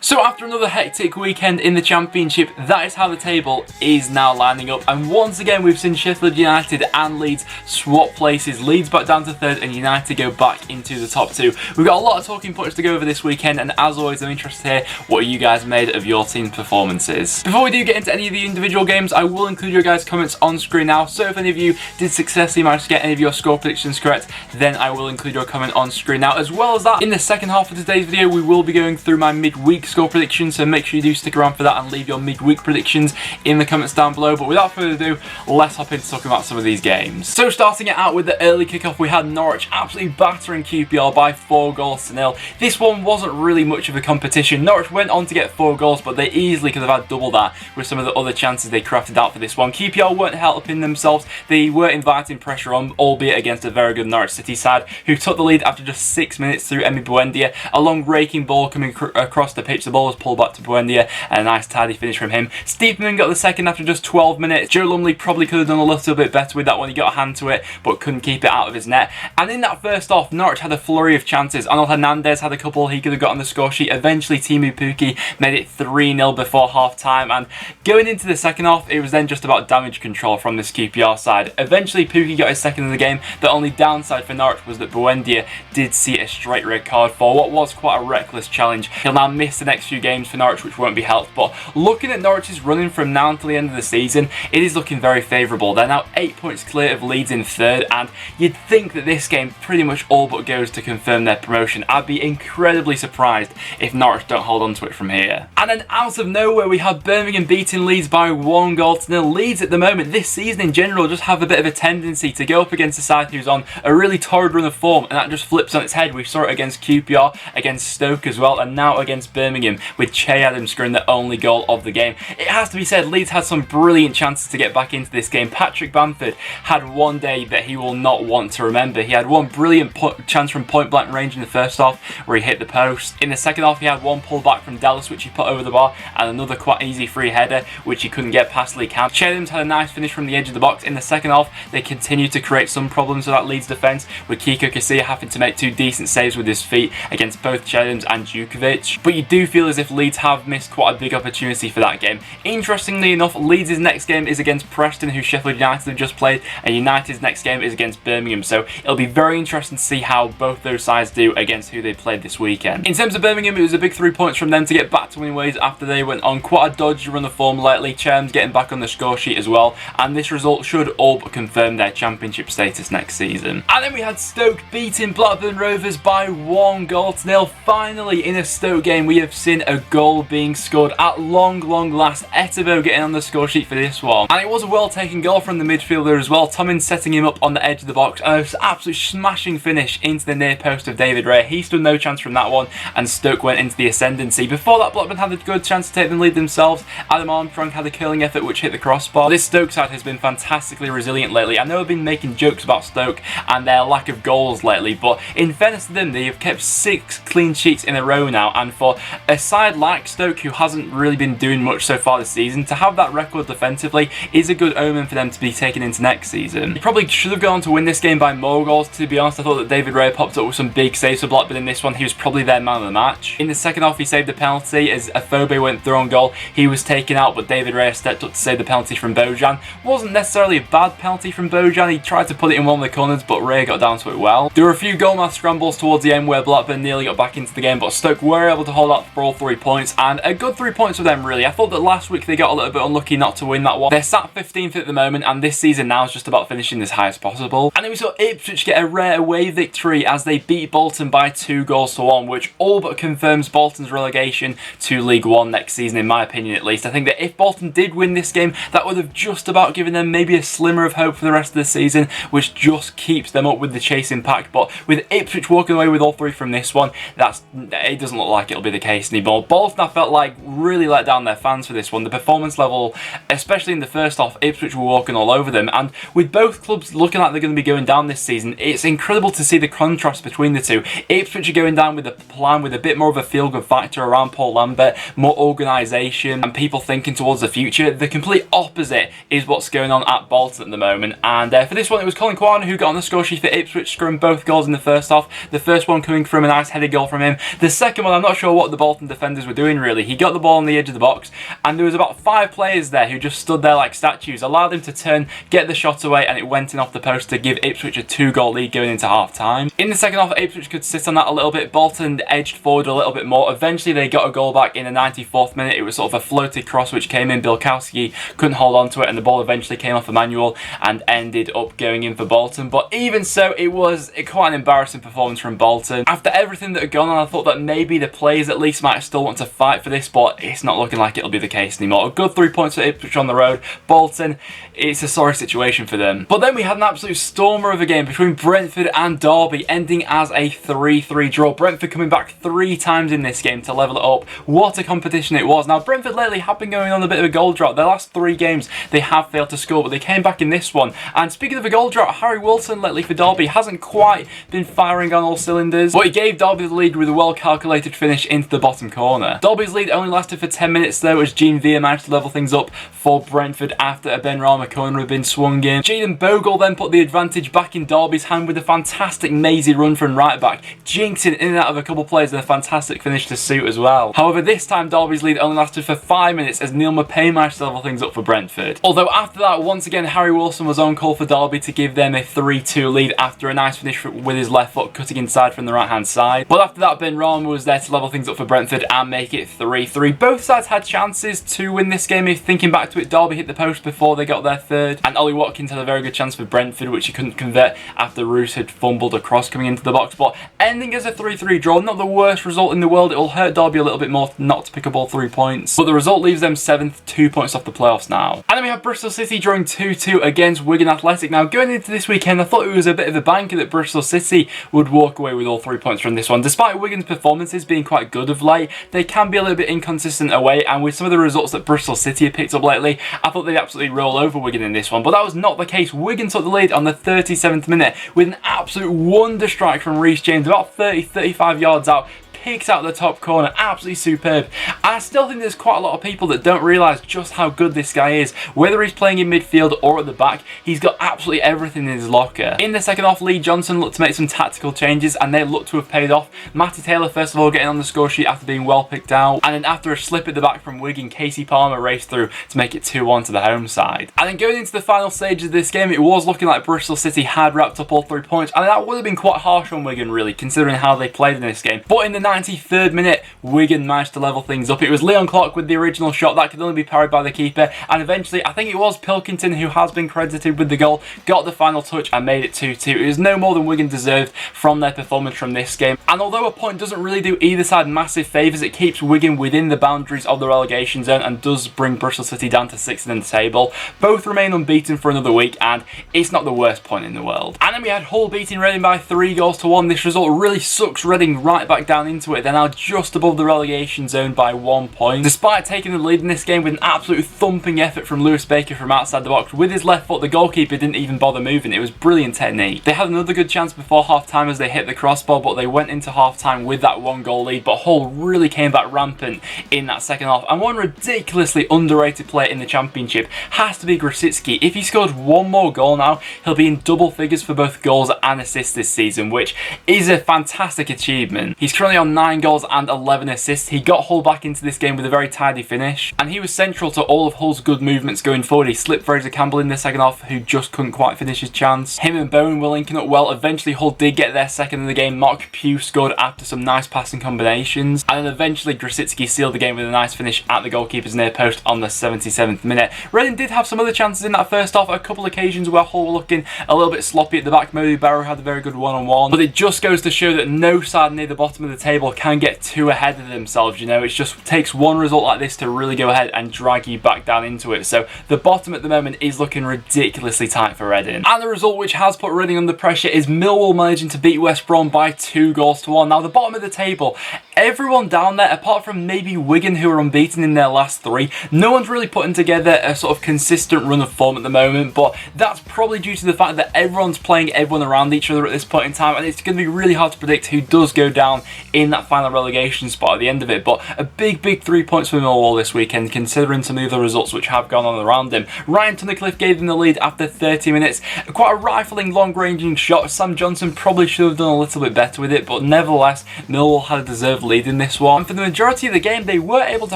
So after another hectic weekend in the Championship, that is how the table is now lining up. And once again, we've seen Sheffield United and Leeds swap places. Leeds back down to third and United go back into the top two. We've got a lot of talking points to go over this weekend, and as always, I'm interested to hear what you guys made of your team's performances. Before we do get into any of the individual games, I will include your guys' comments on screen now. So if any of you did successfully manage to get any of your score predictions correct, then I will include your comment on screen now. As well as that, in the second half of today's video, we will be going through my midweek score predictions, so make sure you do stick around for that and leave your midweek predictions in the comments down below. But without further ado, let's hop into talking about some of these games. So starting it out with the early kickoff, we had Norwich absolutely battering QPR by 4-0. This one wasn't really much of a competition. Norwich went on to get 4 goals, but they easily could have had double that with some of the other chances they crafted out for this one. QPR weren't helping themselves. They were inviting pressure on, albeit against a very good Norwich City side, who took the lead after just 6 minutes through Emi Buendia. A long raking ball coming across the pitch. The ball was pulled back to Buendia, and a nice tidy finish from him. Steepman got the second after just 12 minutes. Joe Lumley probably could have done a little bit better with that one. He got a hand to it, but couldn't keep it out of his net. And in that first half, Norwich had a flurry of chances. Arnold Hernandez had a couple he could have got on the score sheet. Eventually, Timu Pukki made it 3-0 before half-time. And going into the second half, it was then just about damage control from this QPR side. Eventually, Pukki got his second of the game. The only downside for Norwich was that Buendia did see a straight red card for what was quite a reckless challenge. He'll now miss the next few games for Norwich, which won't be helped. But looking at Norwich's running from now until the end of the season, it is looking very favourable. They're now 8 points clear of Leeds in third, and you'd think that this game pretty much all but goes to confirm their promotion. I'd be incredibly surprised if Norwich don't hold on to it from here. And then out of nowhere, we have Birmingham beating Leeds by 1-0. Leeds at the moment, this season in general, just have a bit of a tendency to go up against a side who's on a really torrid run of form, and that just flips on its head. We saw it against QPR, against Stoke as well, and now against Birmingham, with Che Adams scoring the only goal of the game. It has to be said, Leeds had some brilliant chances to get back into this game. Patrick Bamford had one day that he will not want to remember. He had one brilliant chance from point blank range in the first half where he hit the post. In the second half, he had one pull back from Dallas which he put over the bar, and another quite easy free header which he couldn't get past Lee Camp. Che Adams had a nice finish from the edge of the box. In the second half, they continued to create some problems for that Leeds defence, with Kiko Casilla having to make two decent saves with his feet against both Che Adams and Djukovic. But you do feel as if Leeds have missed quite a big opportunity for that game. Interestingly enough, Leeds' next game is against Preston, who Sheffield United have just played, and United's next game is against Birmingham. So it'll be very interesting to see how both those sides do against who they played this weekend. In terms of Birmingham, it was a big 3 points from them to get back to winning ways after they went on quite a dodgy run of form lately. Cherm's getting back on the score sheet as well, and this result should all but confirm their Championship status next season. And then we had Stoke beating Blackburn Rovers by 1-0. Finally, in a Stoke game, we have seen a goal being scored at long last. Etebo getting on the score sheet for this one, and it was a well-taken goal from the midfielder as well. Tomin setting him up on the edge of the box, and an absolute smashing finish into the near post of David Ray. He stood no chance from that one, and Stoke went into the ascendancy. Before that, Blackburn had a good chance to take the lead themselves. Adam Armstrong had a curling effort which hit the crossbar. This Stoke side has been fantastically resilient lately. I know I've been making jokes about Stoke and their lack of goals lately, but in fairness to them, they have kept 6 clean sheets in a row now, and for a side like Stoke, who hasn't really been doing much so far this season, to have that record defensively is a good omen for them to be taken into next season. They probably should have gone on to win this game by more goals, to be honest. I thought that David Ray popped up with some big saves for Blackburn in this one. He was probably their man of the match. In the second half, he saved the penalty as Afobe went through on goal. He was taken out, but David Ray stepped up to save the penalty from Bojan. Wasn't necessarily a bad penalty from Bojan. He tried to put it in one of the corners, but Ray got down to it well. There were a few goalmouth scrambles towards the end where Blackburn nearly got back into the game, but Stoke were able to hold out for all 3 points, and a good 3 points for them, really. I thought that last week they got a little bit unlucky not to win that one. They're sat 15th at the moment, and this season now is just about finishing as high as possible. And then we saw Ipswich get a rare away victory as they beat Bolton by 2-1, which all but confirms Bolton's relegation to League One next season, in my opinion at least. I think that if Bolton did win this game, that would have just about given them maybe a slimmer of hope for the rest of the season, which just keeps them up with the chasing pack. But with Ipswich walking away with all 3 from this one, it doesn't look like it'll be the case anymore. Bolton, I felt like, really let down their fans for this one. The performance level, especially in the first half, Ipswich were walking all over them, and with both clubs looking like they're going to be going down this season, it's incredible to see the contrast between the two. Ipswich are going down with a plan with a bit more of a feel-good factor around Paul Lambert, more organisation and people thinking towards the future. The complete opposite is what's going on at Bolton at the moment, and for this one it was Colin Kwan who got on the score sheet for Ipswich, scoring both goals in the first half. The first one coming from a nice headed goal from him. The second one, I'm not sure what the ball Bolton defenders were doing really. He got the ball on the edge of the box and there was about 5 players there who just stood there like statues, allowed him to turn, get the shot away, and it went in off the post to give Ipswich a 2-goal lead going into half time. In the second half, Ipswich could sit on that a little bit. Bolton edged forward a little bit more. Eventually they got a goal back in the 94th minute. It was sort of a floated cross which came in. Bilkowski couldn't hold on to it and the ball eventually came off Emmanuel and ended up going in for Bolton. But even so, it was quite an embarrassing performance from Bolton. After everything that had gone on, I thought that maybe the players at least might still want to fight for this, but it's not looking like it'll be the case anymore. A good 3 points for Ipswich on the road. Bolton, it's a sorry situation for them. But then we had an absolute stormer of a game between Brentford and Derby, ending as a 3-3 draw. Brentford coming back 3 times in this game to level it up. What a competition it was. Now, Brentford lately have been going on a bit of a goal drought. Their last 3 games, they have failed to score, but they came back in this one. And speaking of a goal drought, Harry Wilson lately for Derby hasn't quite been firing on all cylinders, but he gave Derby the lead with a well-calculated finish into the bottom corner. Derby's lead only lasted for 10 minutes though, as Gene Vere managed to level things up for Brentford after a Ben Rama corner had been swung in. Jaden Bogle then put the advantage back in Derby's hand with a fantastic mazy run from right back, jinxing in and out of a couple players and a fantastic finish to suit as well. However, this time Derby's lead only lasted for 5 minutes as Neil Maupay managed to level things up for Brentford. Although after that, once again, Harry Wilson was on call for Derby to give them a 3-2 lead after a nice finish with his left foot cutting inside from the right hand side. But after that, Ben Rama was there to level things up for Brentford and make it 3-3. Both sides had chances to win this game. If thinking back to it, Derby hit the post before they got their third, and Ollie Watkins had a very good chance for Brentford, which he couldn't convert after Roos had fumbled across coming into the box. But ending as a 3-3 draw, not the worst result in the world. It will hurt Derby a little bit more not to pick up all 3 points, but the result leaves them 7th, 2 points off the playoffs now. And then we have Bristol City drawing 2-2 against Wigan Athletic. Now, going into this weekend, I thought it was a bit of a banker that Bristol City would walk away with all 3 points from this one. Despite Wigan's performances being quite good of late, they can be a little bit inconsistent away, and with some of the results that Bristol City have picked up lately, I thought they'd absolutely roll over Wigan in this one, but that was not the case. Wigan took the lead on the 37th minute with an absolute wonder strike from Reece James, about 30-35 yards out, picks out the top corner, absolutely superb. I still think there's quite a lot of people that don't realise just how good this guy is. Whether he's playing in midfield or at the back, he's got absolutely everything in his locker. In the second half, Lee Johnson looked to make some tactical changes and they looked to have paid off. Matty Taylor first of all getting on the score sheet after being well picked out, and then after a slip at the back from Wigan, Casey Palmer raced through to make it 2-1 to the home side. And then going into the final stages of this game, it was looking like Bristol City had wrapped up all 3 points, and that would have been quite harsh on Wigan really, considering how they played in this game. But in the 93rd minute, Wigan managed to level things up. It was Leon Clark with the original shot that could only be parried by the keeper, and eventually I think it was Pilkington who has been credited with the goal, got the final touch and made it 2-2. It was no more than Wigan deserved from their performance from this game, and although a point doesn't really do either side massive favours, it keeps Wigan within the boundaries of the relegation zone and does bring Bristol City down to 6th in the table. Both remain unbeaten for another week, and it's not the worst point in the world. And then we had Hull beating Reading by 3-1. This result really sucks Reading right back down into it. They're now just above the relegation zone by 1 point. Despite taking the lead in this game with an absolute thumping effort from Lewis Baker from outside the box with his left foot, the goalkeeper didn't even bother moving. It was brilliant technique. They had another good chance before half time as they hit the crossbar, but they went into half time with that 1-goal lead. But Hull really came back rampant in that second half, and one ridiculously underrated player in the Championship has to be Grosicki. If he scored one more goal now, he'll be in double figures for both goals and assists this season, which is a fantastic achievement. He's currently on 9 goals and 11 assists. He got Hull back into this game with a very tidy finish, and he was central to all of Hull's good movements going forward. He slipped Fraser Campbell in the second half, who just couldn't quite finish his chance. Him and Bowen were linking up well. Eventually Hull did get their second in the game. Mark Pugh scored after some nice passing combinations, and then eventually Grosicki sealed the game with a nice finish at the goalkeeper's near post on the 77th minute. Reading did have some other chances in that first half, a couple occasions where Hull were looking a little bit sloppy at the back. Moby Barrow had a very good one-on-one, but it just goes to show that no side near the bottom of the table can get too ahead of themselves. You know, it just takes one result like this to really go ahead and drag you back down into it. So the bottom at the moment is looking ridiculously tight for Reading. And the result which has put Reading under pressure is Millwall managing to beat West Brom by 2-1. Now the bottom of the table, everyone down there apart from maybe Wigan, who are unbeaten in their last 3, no one's really putting together a sort of consistent run of form at the moment, but that's probably due to the fact that everyone's playing everyone around each other at this point in time, and it's going to be really hard to predict who does go down in that final relegation spot at the end of it. But a big 3 points for Millwall this weekend, considering some of the other results which have gone on around him. Ryan Tunnicliffe gave them the lead after 30 minutes. Quite a rifling, long-ranging shot. Sam Johnson probably should have done a little bit better with it, but nevertheless, Millwall had a deserved lead in this one. And for the majority of the game, they were able to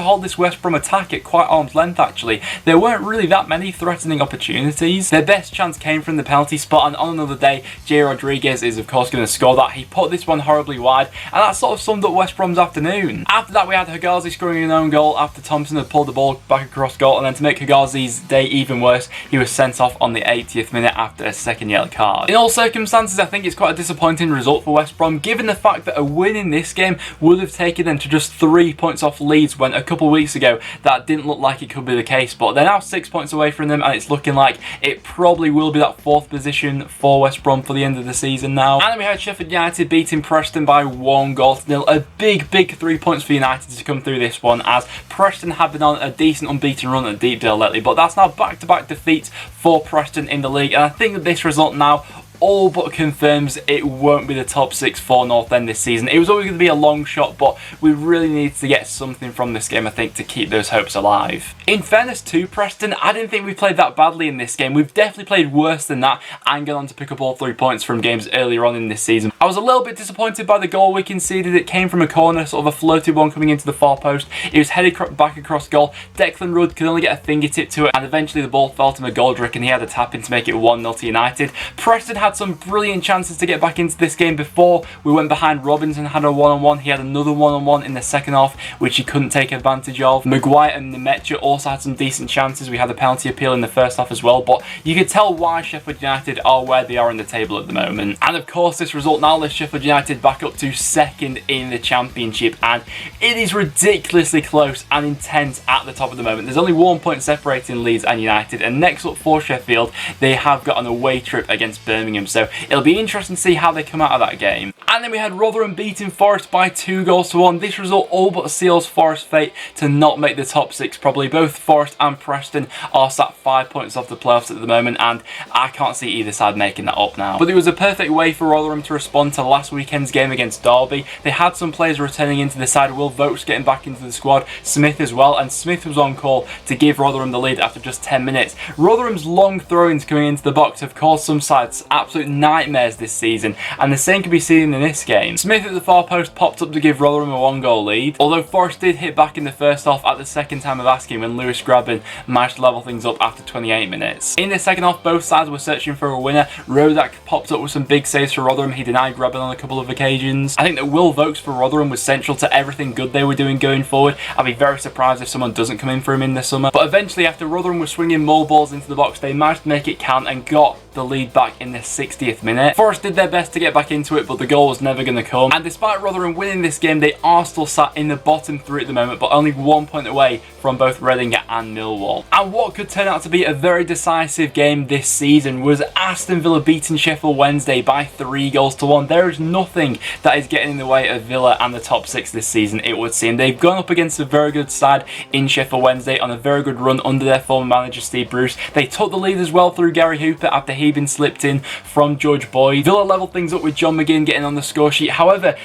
hold this West Brom attack at quite arm's length, actually. There weren't really that many threatening opportunities. Their best chance came from the penalty spot, and on another day, Jay Rodriguez is of course going to score that. He put this one horribly wide, and that sort of summed up West Brom's afternoon. After that, we had Hegazi scoring an own goal after Thompson had pulled the ball back across goal, and then to make Hegazi's day even worse, he was sent off on the 80th minute after a second yellow card. In all circumstances, I think it's quite a disappointing result for West Brom, given the fact that a win in this game would have taken them to just 3 points off Leeds, when a couple of weeks ago that didn't look like it could be the case. But they're now 6 points away from them, and it's looking like it probably will be that 4th position for West Brom for the end of the season now. And then we had Sheff Utd beating Preston by 1-0. A big 3 points for United to come through this one, as Preston have been on a decent unbeaten run at Deepdale lately, but that's now back-to-back defeats for Preston in the league, and I think that this result now all but confirms it won't be the top 6 for North End this season. It was always going to be a long shot, but we really need to get something from this game, I think, to keep those hopes alive. In fairness to Preston, I didn't think we played that badly in this game. We've definitely played worse than that and gone on to pick up all 3 points from games earlier on in this season. I was a little bit disappointed by the goal we conceded. It came from a corner, sort of a floated one coming into the far post. It was headed back across goal. Declan Rudd could only get a fingertip to it, and eventually the ball fell to McGoldrick, and he had a tap in to make it 1-0 to United. Preston had some brilliant chances to get back into this game before we went behind. Robinson had a one-on-one. He had another one-on-one in the second half, which he couldn't take advantage of. Maguire and Nemetcha also had some decent chances. We had a penalty appeal in the first half as well, but you could tell why Sheffield United are where they are in the table at the moment. And of course, this result now lifts Sheffield United back up to 2nd in the Championship, and it is ridiculously close and intense at the top of the moment. There's only 1 point separating Leeds and United, and next up for Sheffield, they have got an away trip against Birmingham, so it'll be interesting to see how they come out of that game. And then we had Rotherham beating Forest by 2-1. This result all but seals Forest's fate to not make the top 6 probably. Both Forest and Preston are sat 5 points off the playoffs at the moment, and I can't see either side making that up now. But it was a perfect way for Rotherham to respond to last weekend's game against Derby. They had some players returning into the side. Will Vokes getting back into the squad, Smith as well, and Smith was on call to give Rotherham the lead after just 10 minutes. Rotherham's long throw-ins coming into the box have caused some sides absolute nightmares this season, and the same can be seen in this game. Smith at the far post popped up to give Rotherham a 1-goal lead, although Forest did hit back in the first half at the second time of asking, when Lewis Grabban managed to level things up after 28 minutes. In the second half, both sides were searching for a winner. Rodak popped up with some big saves for Rotherham. He denied Grabban on a couple of occasions. I think that Will Vokes for Rotherham was central to everything good they were doing going forward. I'd be very surprised if someone doesn't come in for him in the summer. But eventually, after Rotherham was swinging more balls into the box, they managed to make it count and got the lead back in the 60th minute. Forest did their best to get back into it, but the goal was never going to come. And despite Rotherham winning this game, they are still sat in the bottom 3 at the moment, but only 1 point away from both Reading and Millwall. And what could turn out to be a very decisive game this season was Aston Villa beating Sheffield Wednesday by 3-1. There is nothing that is getting in the way of Villa and the top 6 this season, it would seem. They've gone up against a very good side in Sheffield Wednesday on a very good run under their former manager Steve Bruce. They took the lead as well through Gary Hooper after he'd been slipped in from George Boyd. Villa levelled things up with John McGinn getting on the score sheet. However,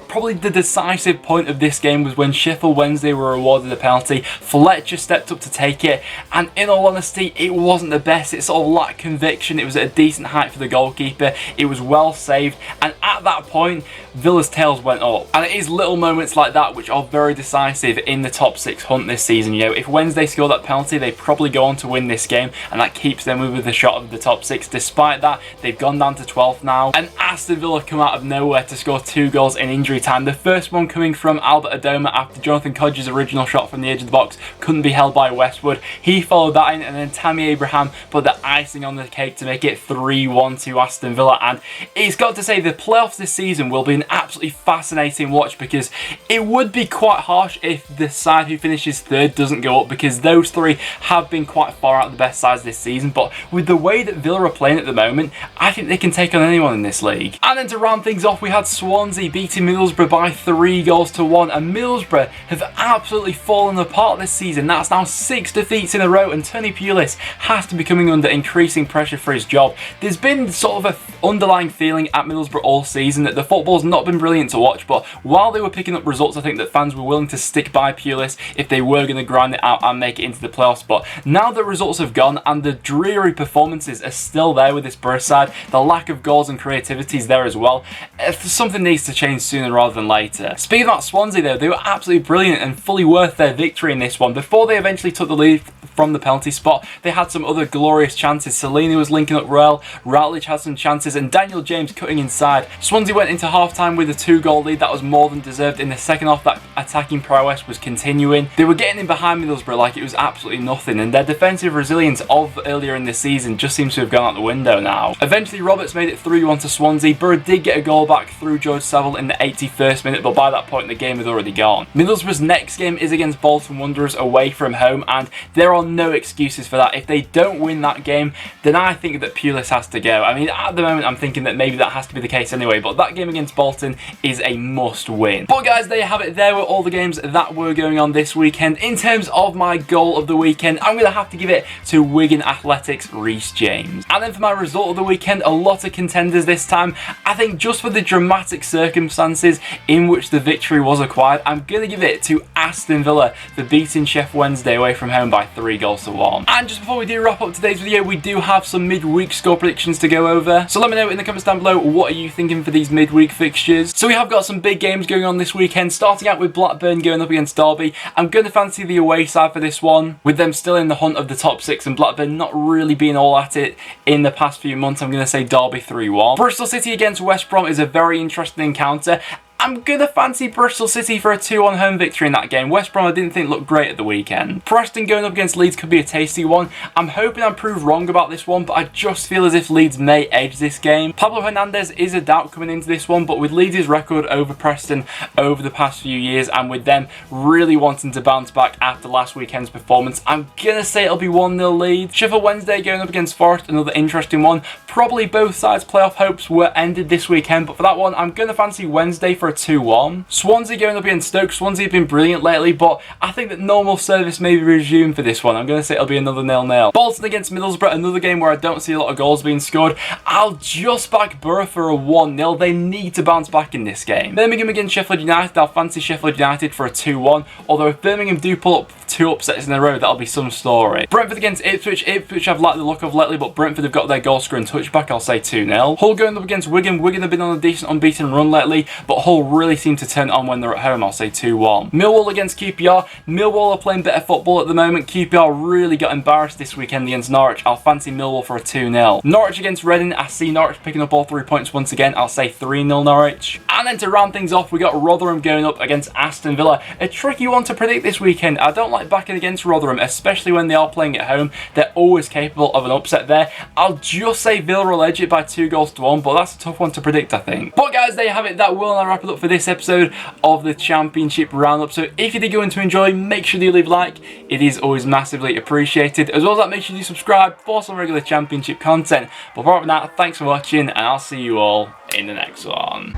probably the decisive point of this game was when Sheffield Wednesday were awarded a penalty. Fletcher stepped up to take it, and in all honesty, it wasn't the best. It sort of lacked conviction. It was at a decent height for the goalkeeper. It was well saved, and at that point, Villa's tails went up. And it is little moments like that which are very decisive in the top 6 hunt this season. You know, if Wednesday score that penalty, they probably go on to win this game, and that keeps them within the shot of the top 6. Despite that, they've gone down to 12th now, and Aston Villa come out of nowhere to score 2 goals in injury time. The first one coming from Albert Adoma after Jonathan Kodji's original shot from the edge of the box couldn't be held by Westwood. He followed that in, and then Tammy Abraham put the icing on the cake to make it 3-1 to Aston Villa. And it's got to say, the playoffs this season will be an absolutely fascinating watch, because it would be quite harsh if the side who finishes 3rd doesn't go up, because those 3 have been quite far out the best sides this season. But with the way that Villa are playing at the moment, I think they can take on anyone in this league. And then to round things off, we had Swansea beating Middlesbrough by 3-1, and Middlesbrough have absolutely fallen apart this season. That's now 6 defeats in a row, and Tony Pulis has to be coming under increasing pressure for his job. There's been sort of an underlying feeling at Middlesbrough all season that the football's not been brilliant to watch, but while they were picking up results, I think that fans were willing to stick by Pulis if they were going to grind it out and make it into the playoffs. But now the results have gone and the dreary performances are still there with this Borough side, the lack of goals and creativity is there as well. Something needs to change sooner rather than later. Speaking about Swansea though, they were absolutely brilliant and fully worth their victory in this one. Before they eventually took the lead from the penalty spot, they had some other glorious chances. Selini was linking up well, Routledge had some chances, and Daniel James cutting inside. Swansea went into half-time with a 2-goal lead that was more than deserved. In the second half, that attacking prowess was continuing. They were getting in behind Middlesbrough like it was absolutely nothing, and their defensive resilience of earlier in this season just seems to have gone out the window now. Eventually, Roberts made it 3-1 to Swansea. Borough did get a goal back through George Saville in the 81st minute, but by that point, the game had already gone. Middlesbrough's next game is against Bolton Wanderers away from home, and there are no excuses for that. If they don't win that game, then I think that Pulis has to go. I mean, at the moment, I'm thinking that maybe that has to be the case anyway, but that game against Bolton is a must win. But guys, there you have it. There were all the games that were going on this weekend. In terms of my goal of the weekend, I'm going to have to give it to Wigan Athletics' Reece James. And then for my result of the weekend, a lot of contenders this time. I think just for the dramatic circumstances in which the victory was acquired, I'm going to give it to Aston Villa for beating Sheff Wednesday away from home by 3-1. And just before we do wrap up today's video, we do have some midweek score predictions to go over. So let me know in the comments down below, what are you thinking for these midweek fixtures? So we have got some big games going on this weekend, starting out with Blackburn going up against Derby. I'm going to fancy the away side for this one, with them still in the hunt of the top 6 and Blackburn not really being all at it in the past few months. I'm going to say Derby 3-1. Bristol City against West Brom is a very interesting encounter. I'm going to fancy Bristol City for a 2-1 home victory in that game. West Brom I didn't think looked great at the weekend. Preston going up against Leeds could be a tasty one. I'm hoping I'm proved wrong about this one, but I just feel as if Leeds may edge this game. Pablo Hernandez is a doubt coming into this one, but with Leeds' record over Preston over the past few years, and with them really wanting to bounce back after last weekend's performance, I'm going to say it'll be 1-0 Leeds. Sheffield Wednesday going up against Forest, another interesting one. Probably both sides' playoff hopes were ended this weekend, but for that one, I'm going to fancy Wednesday for a 2-1. Swansea going up against Stoke. Swansea have been brilliant lately, but I think that normal service may be resumed for this one. I'm going to say it'll be another 0-0. Bolton against Middlesbrough, another game where I don't see a lot of goals being scored. I'll just back Borough for a 1-0. They need to bounce back in this game. Birmingham against Sheffield United. I'll fancy Sheffield United for a 2-1, although if Birmingham do pull up 2 upsets in a row, that'll be some story. Brentford against Ipswich. Ipswich I've liked the look of lately, but Brentford have got their goal scoring touchback. I'll say 2-0. Hull going up against Wigan. Wigan have been on a decent unbeaten run lately, but Hull really seem to turn on when they're at home. I'll say 2-1. Millwall against QPR. Millwall are playing better football at the moment. QPR really got embarrassed this weekend against Norwich. I'll fancy Millwall for a 2-0. Norwich against Reading. I see Norwich picking up all 3 points once again. I'll say 3-0 Norwich. And then to round things off, we got Rotherham going up against Aston Villa. A tricky one to predict this weekend. I don't like backing against Rotherham, especially when they are playing at home. They're always capable of an upset there. I'll just say Villa will edge it by 2-1, but that's a tough one to predict, I think. But guys, there you have it. That will now wrap it up for this episode of the Championship Roundup. So if you did go in to enjoy, make sure you leave a like. It is always massively appreciated. As well as that, make sure you subscribe for some regular Championship content. But apart from that, thanks for watching, and I'll see you all in the next one.